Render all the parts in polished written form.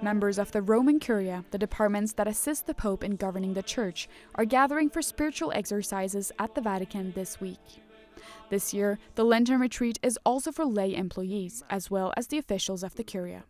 Members of the Roman Curia, the departments that assist the Pope in governing the Church, are gathering for spiritual exercises at the Vatican this week. This year, the Lenten retreat is also for lay employees, as well as the officials of the Curia.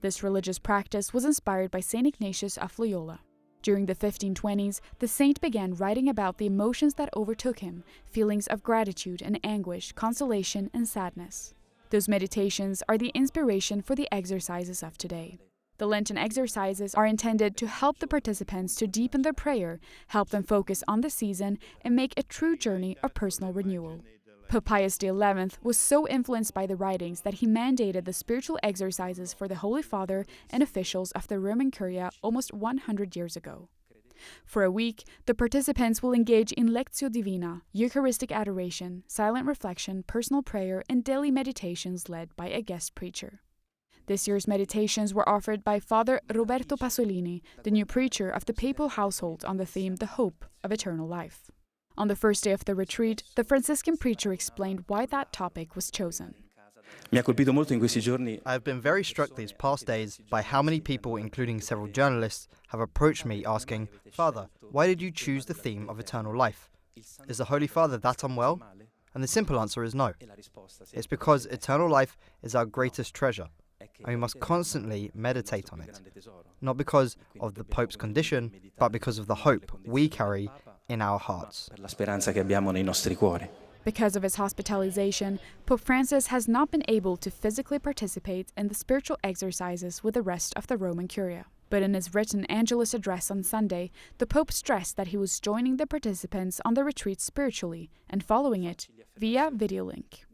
This religious practice was inspired by St. Ignatius of Loyola. During the 1520s, the saint began writing about the emotions that overtook him, feelings of gratitude and anguish, consolation and sadness. Those meditations are the inspiration for the exercises of today. The Lenten exercises are intended to help the participants to deepen their prayer, help them focus on the season, and make a true journey of personal renewal. Pope Pius XI was so influenced by the writings that he mandated the spiritual exercises for the Holy Father and officials of the Roman Curia almost 100 years ago. For a week, the participants will engage in Lectio Divina, Eucharistic adoration, silent reflection, personal prayer, and daily meditations led by a guest preacher. This year's meditations were offered by Father Roberto Pasolini, the new preacher of the papal household, on the theme The Hope of Eternal Life. On the first day of the retreat, the Franciscan preacher explained why that topic was chosen. I have been very struck these past days by how many people, including several journalists, have approached me asking, "Father, why did you choose the theme of eternal life? Is the Holy Father that unwell?" And the simple answer is no. It's because eternal life is our greatest treasure, and we must constantly meditate on it, not because of the Pope's condition, but because of the hope we carry in our hearts. Because of his hospitalization, Pope Francis has not been able to physically participate in the spiritual exercises with the rest of the Roman Curia. But in his written Angelus address on Sunday, the Pope stressed that he was joining the participants on the retreat spiritually and following it via video link.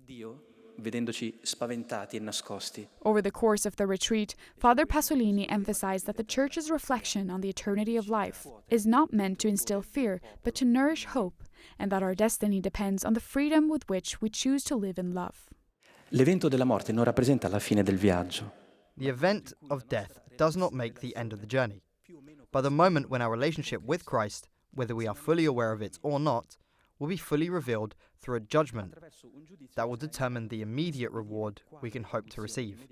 Over the course of the retreat, Father Pasolini emphasized that the Church's reflection on the eternity of life is not meant to instill fear, but to nourish hope, and that our destiny depends on the freedom with which we choose to live in love. The event of death does not make the end of the journey, but the moment when our relationship with Christ, whether we are fully aware of it or not, will be fully revealed through a judgment that will determine the immediate reward we can hope to receive.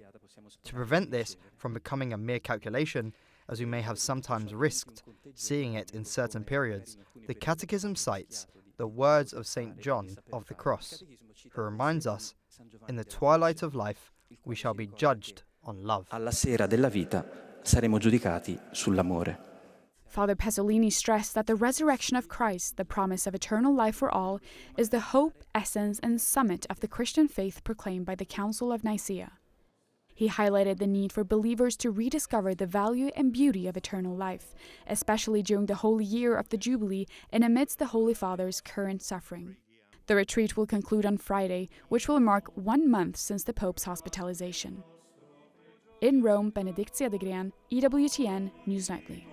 To prevent this from becoming a mere calculation, as we may have sometimes risked seeing it in certain periods, the Catechism cites the words of St. John of the Cross, who reminds us, in the twilight of life, we shall be judged on love. Alla sera della vita saremo giudicati sull'amore. Father Pasolini stressed that the resurrection of Christ, the promise of eternal life for all, is the hope, essence, and summit of the Christian faith proclaimed by the Council of Nicaea. He highlighted the need for believers to rediscover the value and beauty of eternal life, especially during the holy year of the Jubilee and amidst the Holy Father's current suffering. The retreat will conclude on Friday, which will mark 1 month since the Pope's hospitalization. In Rome, Bénédicte Cedergren, EWTN News Nightly.